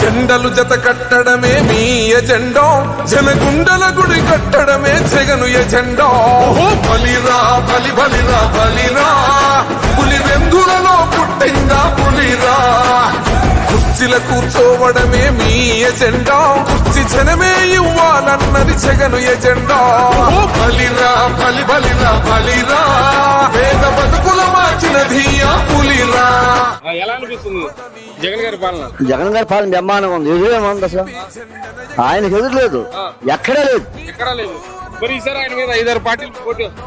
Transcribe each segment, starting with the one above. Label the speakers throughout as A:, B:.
A: జెండలు జత కట్టడమే మీ ఎజెండా, జనగుండల గుడి కట్టడమే జగను ఎజెండా. బలిరా బలి బలిరా బలిరా, పులి వెందులలో పుట్టిందా పులిరా. కుర్చీల కూర్చోవడమే మీ ఎజెండా, కుర్చీ జనమే ఇవ్వాలన్నది జగను ఎజెండా. బలిరా బలి బలిరా బలిరా, పేద బతుకుల మార్చినది ఆ పులిరా.
B: ఎలా అనిపిస్తుంది జగన్ గారి పాలన?
C: జగన్ గారి పాలన బ్రహ్మాండంగా ఉంది. ఎదురేమంది అసలు, ఆయనకు ఎదురు లేదు, ఎక్కడా లేదు.
B: మరి ఈసారి ఆయన మీద 5-6 పార్టీలు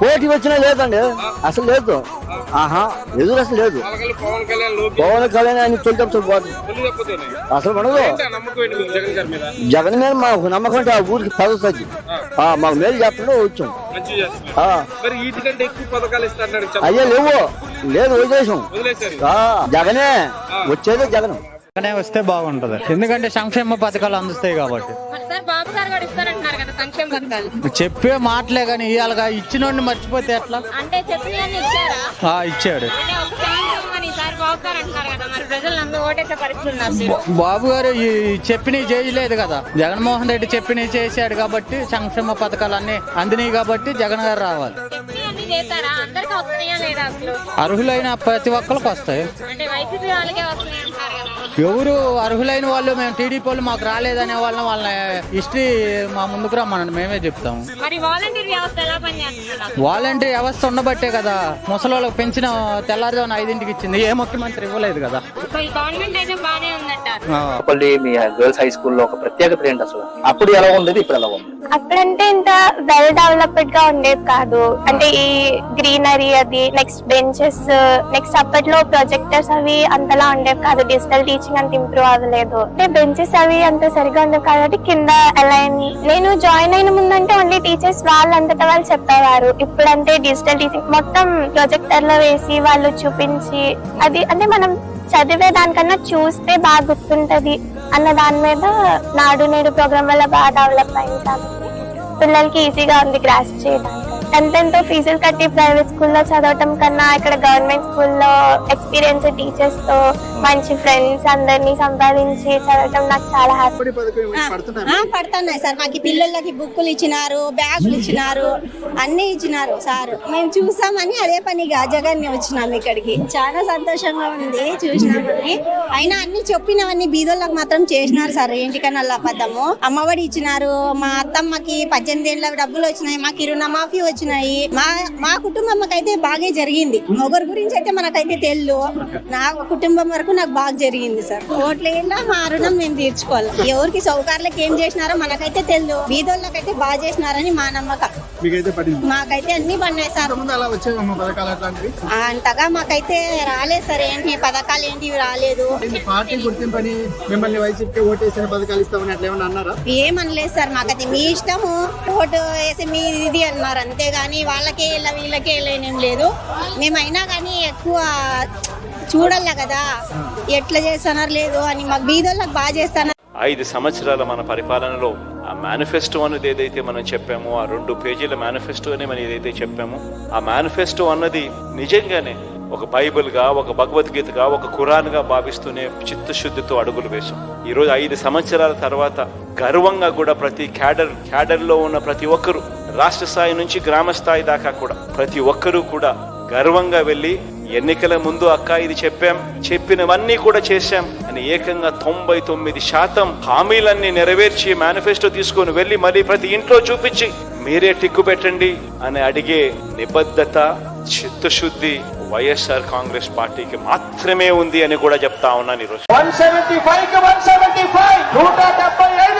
C: పోటీ వచ్చినా లేదండి, అసలు లేదు. ఆహా, ఎదురు అసలు లేదు. పవన్ కళ్యాణ్ ఆయన తొలి పోటీ అసలు మనదు. జగన్ మీద మాకు నమ్మకం అంటే ఆ ఊరికి పదవి తగ్గి మాకు మేలు చేస్తుండే వచ్చాం. అయ్యా లేవు, లేదు వదిలేసాం. జగనే వచ్చేదే జగన్
D: వస్తే బాగుంటది, ఎందుకంటే సంక్షేమ పథకాలు అందుతాయి కాబట్టి. చెప్పే మాటలే కానీ ఇవాళ ఇచ్చినోడిని మర్చిపోతే ఎట్లా? ఇచ్చాడు బాబు గారు, చెప్పినవి చేయలేదు కదా. జగన్మోహన్ రెడ్డి చెప్పినవి చేశాడు కాబట్టి సంక్షేమ పథకాలన్నీ అందినాయి కాబట్టి జగన్ గారు రావాలి. అర్హులైన ప్రతి ఒక్కరికి వస్తాయి. ఎవరు అర్హులైన వాళ్ళు మేము టీడీపీ వాళ్ళు మాకు రాలేదనే వాళ్ళ హిస్టరీ మా ముందుకు రమ్మనండి, మేమే చెప్తాము. వాలంటీర్ వ్యవస్థ ఉండబట్టే కదా ముసలి పెంచిన తెల్లారుజామున 5ంటికి ఇచ్చింది. ఏ ముఖ్యమంత్రి ఇవ్వలేదు కదా.
E: మీ గర్ల్స్ హై స్కూల్లో ఒక ప్రత్యేకత ఏంటి అసలు? అప్పుడు ఎలా ఉండేది, ఇప్పుడు ఎలా ఉంది?
F: అప్పుడంటే ఇంత వెల్ డెవలప్డ్ గా ఉండేది కాదు. అంటే ఈ గ్రీనరీ అది, నెక్స్ట్ బెంచెస్, నెక్స్ట్ అప్పట్లో ప్రొజెక్టర్స్ అవి అంతలా ఉండేవి కాదు. డిజిటల్ టీచింగ్ అంత ఇంప్రూవ్ అవ్వలేదు. అంటే బెంచెస్ అవి అంత సరిగా ఉండేవి కాబట్టి కింద అలైన్. నేను జాయిన్ అయిన ముందంటే ఓన్లీ టీచర్స్ వాళ్ళంతటా వాళ్ళు చెప్పేవారు. ఇప్పుడంటే డిజిటల్ టీచింగ్ మొత్తం ప్రొజెక్టర్ లో వేసి వాళ్ళు చూపించి, అది అంటే మనం చదివే దానికన్నా చూస్తే బాగా గుర్తుంటది అన్న దాని మీద నాడు నేడు ప్రోగ్రామ్ వల్ల బాగా డెవలప్ అయింది కాబట్టి పిల్లలకి ఈజీగా ఉంది గ్రాస్ప్ చేయడానికి. ఎంతెంతో ఫీజులు కట్టి ప్రైవేట్ స్కూల్లో చదవటం కన్నా ఇక్కడ గవర్నమెంట్ స్కూల్లో ఎక్స్పీరియన్స్ టీచర్స్ తో మంచి ఫ్రెండ్స్ అందరినీ సంపాదించి చదవటం నాకు చాలా హ్యాపీ.
G: పడుతున్నాయి సార్. మాకు పిల్లలకి బుక్కులు ఇచ్చినారు, బ్యాగులు ఇచ్చినారు, అన్ని ఇచ్చినారు సార్. మేము చూసామని అదే పనిగా జగన్ వచ్చినాము ఇక్కడికి. చాలా సంతోషంగా ఉంది చూసినామని. అయినా అన్ని చెప్పినవన్నీ బీదోళ్ళకి మాత్రం చేసినారు సార్. ఏంటికన్నా అబద్ధము. అమ్మఒడి ఇచ్చినారు, మా అత్తమ్మకి 18 ఏళ్ళ డబ్బులు వచ్చినాయి, మాకు రుణమాఫీ వచ్చినాయి. మా కుటుంబంకైతే బాగా జరిగింది. ఒకరి గురించి అయితే మనకైతే తెలియదు. నా కుటుంబం వరకు నాకు బాగా జరిగింది సార్. ఓట్లేలా మా రుణం మేము తీర్చుకోవాలి. ఎవరికి సౌకర్యాలకు ఏం చేసినారో మనకైతే తెలియదు. బీదోళ్ళకైతే బాగా చేసినారని మా నమ్మకం. మాకైతే అన్ని పడినాయి సార్. అంతగా మాకైతే రాలేదు సార్. ఏంటి పథకాలు ఏంటివి రాలేదు. ఏమనలేదు సార్. మాకైతే మీ ఇష్టము, ఓటు వేసి మీ ఇది అన్నారు అంతేగాని వాళ్ళకే ఇలా వీళ్ళకే ఏం లేదు. మేమైనా కానీ ఎక్కువ చూడాల కదా ఎట్లా చేస్తున్నారు లేదు అని. మాకు బీదోళ్ళకి బాగా చేస్తున్నారు.
H: 5 సంవత్సరాల మన పరిపాలనలో ఆ మేనిఫెస్టో అన్నది ఏదైతే మనం చెప్పామో, ఆ 2 పేజీల మేనిఫెస్టో అని మనం ఏదైతే చెప్పామో, ఆ మేనిఫెస్టో అన్నది నిజంగానే ఒక బైబిల్గా, ఒక భగవద్గీతగా, ఒక ఖురాన్గా భావిస్తూనే చిత్తశుద్ధితో అడుగులు వేశాం. ఈరోజు 5 సంవత్సరాల తర్వాత గర్వంగా కూడా ప్రతి క్యాడర్లో ఉన్న ప్రతి ఒక్కరు, రాష్ట్ర స్థాయి నుంచి గ్రామ స్థాయి దాకా కూడా ప్రతి ఒక్కరూ కూడా గర్వంగా వెళ్ళి ఎన్నికల ముందు అక్క ఇది చెప్పాం, చెప్పినవన్నీ కూడా చేశాం అని ఏకంగా 99% హామీలన్నీ నెరవేర్చి మేనిఫెస్టో తీసుకొని వెళ్ళి మళ్ళీ ప్రతి ఇంట్లో చూపించి మీరే టిక్కు పెట్టండి అని అడిగే నిబద్ధత, చిత్తశుద్ధి వైఎస్ఆర్ కాంగ్రెస్ పార్టీకి మాత్రమే ఉంది అని కూడా చెప్తా ఉన్నాను ఈరోజు.
I: 175 కి 175 175